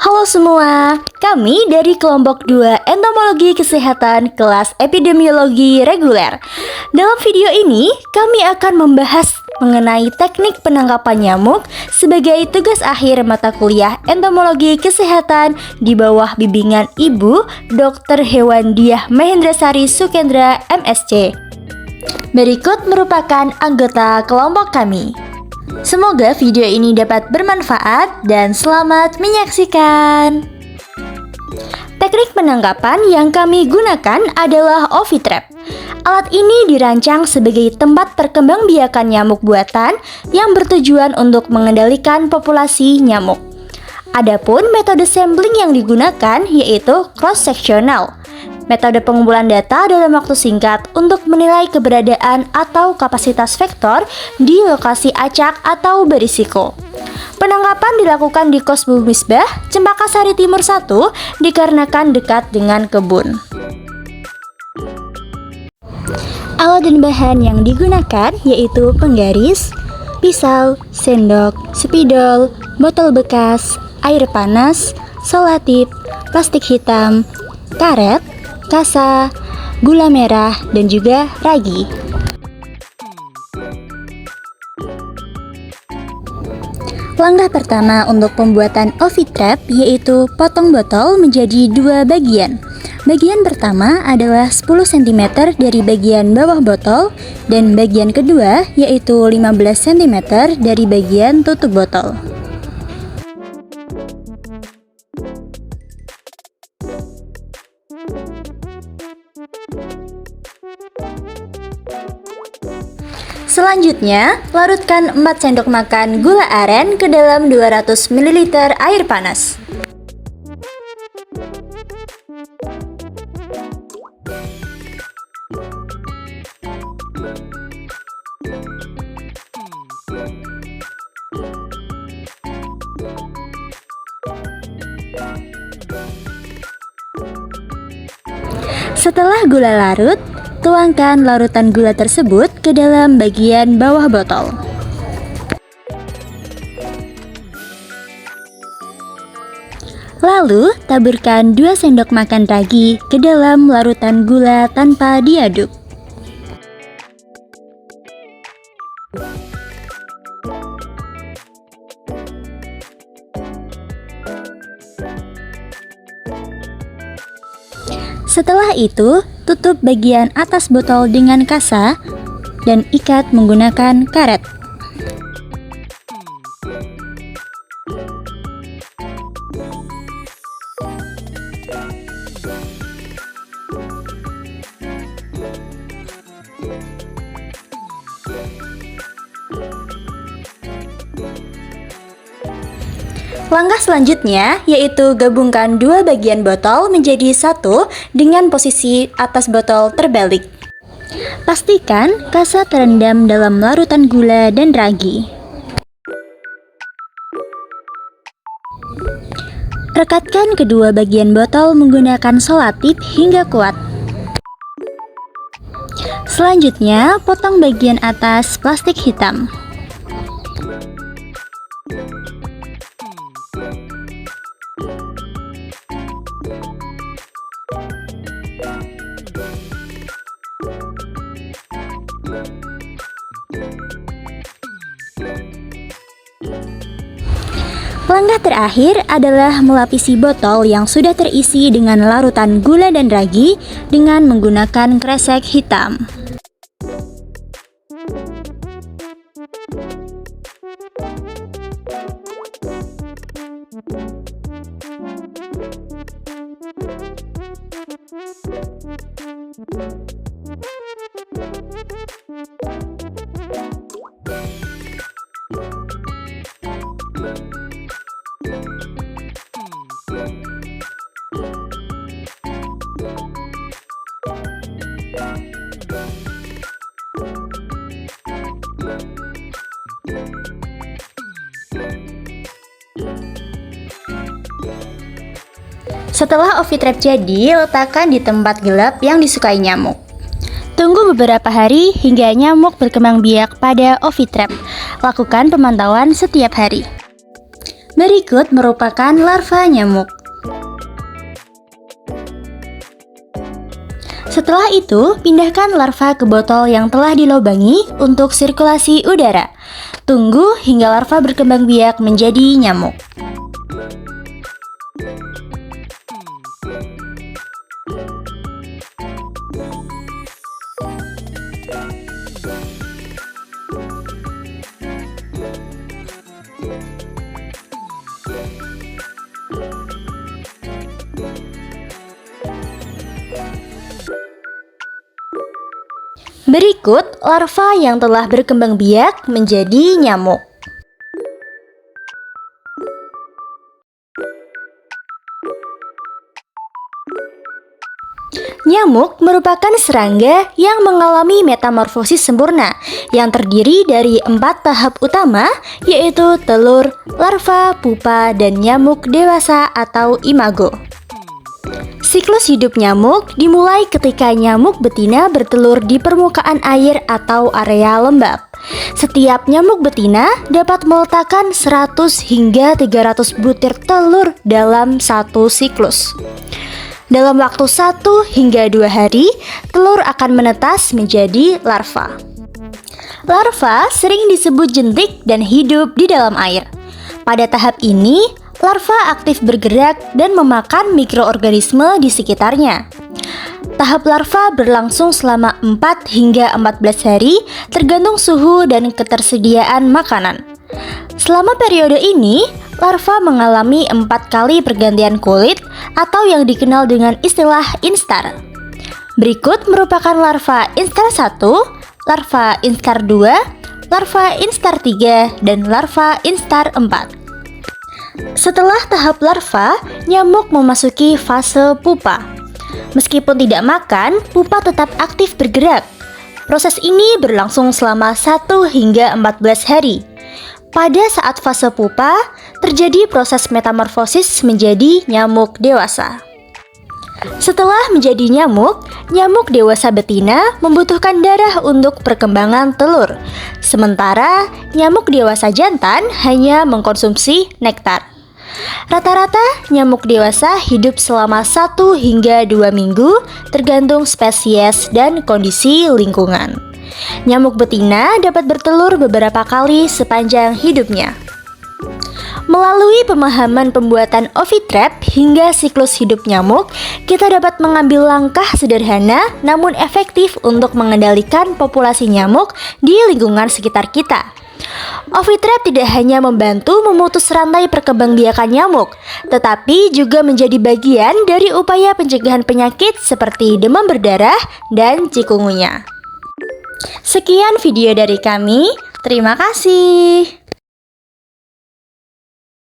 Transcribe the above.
Halo semua, kami dari kelompok 2 Entomologi Kesehatan kelas Epidemiologi Reguler. Dalam video ini, kami akan membahas mengenai teknik penangkapan nyamuk sebagai tugas akhir mata kuliah Entomologi Kesehatan di bawah bimbingan Ibu Dr. Hewandiah Mahendrasari Sukendra MSc. Berikut merupakan anggota kelompok kami. Semoga video ini dapat bermanfaat dan selamat menyaksikan. Teknik penangkapan yang kami gunakan adalah Ovitrap. Alat ini dirancang sebagai tempat perkembangbiakan nyamuk buatan yang bertujuan untuk mengendalikan populasi nyamuk. Adapun metode sampling yang digunakan yaitu cross-sectional. Metode pengumpulan data dalam waktu singkat untuk menilai keberadaan atau kapasitas vektor di lokasi acak atau berisiko. Penangkapan dilakukan di Kos Bu Misbah, Cempaka Sari Timur 1 dikarenakan dekat dengan kebun. Alat dan bahan yang digunakan yaitu penggaris, pisau, sendok, spidol, botol bekas, air panas, selotip, plastik hitam, karet, kasa, gula merah, dan juga ragi. Langkah pertama untuk pembuatan Ovitrap yaitu potong botol menjadi 2 bagian. Bagian pertama adalah 10 cm dari bagian bawah botol dan bagian kedua yaitu 15 cm dari bagian tutup botol. Selanjutnya, larutkan 4 sendok makan gula aren ke dalam 200 ml air panas. Setelah gula larut, tuangkan larutan gula tersebut ke dalam bagian bawah botol. Lalu, taburkan 2 sendok makan ragi ke dalam larutan gula tanpa diaduk. Setelah itu, tutup bagian atas botol dengan kasa dan ikat menggunakan karet. Langkah selanjutnya yaitu gabungkan 2 bagian botol menjadi satu dengan posisi atas botol terbalik. Pastikan kasa terendam dalam larutan gula dan ragi. Rekatkan kedua bagian botol menggunakan selotip hingga kuat. Selanjutnya, potong bagian atas plastik hitam. Langkah terakhir adalah melapisi botol yang sudah terisi dengan larutan gula dan ragi dengan menggunakan kresek hitam. Setelah Ovitrap jadi, letakkan di tempat gelap yang disukai nyamuk. Tunggu beberapa hari hingga nyamuk berkembang biak pada Ovitrap. Lakukan pemantauan setiap hari. Berikut merupakan larva nyamuk. Setelah itu, pindahkan larva ke botol yang telah dilubangi untuk sirkulasi udara. Tunggu hingga larva berkembang biak menjadi nyamuk. Berikut larva yang telah berkembang biak menjadi nyamuk. Nyamuk merupakan serangga yang mengalami metamorfosis sempurna yang terdiri dari 4 tahap utama, yaitu telur, larva, pupa, dan nyamuk dewasa atau imago. Siklus hidup nyamuk dimulai ketika nyamuk betina bertelur di permukaan air atau area lembab. Setiap nyamuk betina dapat meletakkan 100 hingga 300 butir telur dalam satu siklus. Dalam waktu 1 hingga 2 hari, telur akan menetas menjadi larva. Larva sering disebut jentik dan hidup di dalam air. Pada tahap ini, larva aktif bergerak dan memakan mikroorganisme di sekitarnya. Tahap larva berlangsung selama 4 hingga 14 hari tergantung suhu dan ketersediaan makanan. Selama periode ini, larva mengalami 4 kali pergantian kulit atau yang dikenal dengan istilah instar. Berikut merupakan larva instar 1, larva instar 2, larva instar 3, dan larva instar 4. Setelah tahap larva, nyamuk memasuki fase pupa. Meskipun tidak makan, pupa tetap aktif bergerak. Proses ini berlangsung selama 1 hingga 14 hari. Pada saat fase pupa, terjadi proses metamorfosis menjadi nyamuk dewasa. Setelah menjadi nyamuk, nyamuk dewasa betina membutuhkan darah untuk perkembangan telur. Sementara nyamuk dewasa jantan hanya mengkonsumsi nektar. Rata-rata nyamuk dewasa hidup selama 1 hingga 2 minggu tergantung spesies dan kondisi lingkungan. Nyamuk betina dapat bertelur beberapa kali sepanjang hidupnya. Melalui pemahaman pembuatan ovitrap hingga siklus hidup nyamuk, kita dapat mengambil langkah sederhana namun efektif untuk mengendalikan populasi nyamuk di lingkungan sekitar kita. Ovitrap tidak hanya membantu memutus rantai perkembangbiakan nyamuk, tetapi juga menjadi bagian dari upaya pencegahan penyakit seperti demam berdarah dan chikungunya. Sekian video dari kami, terima kasih.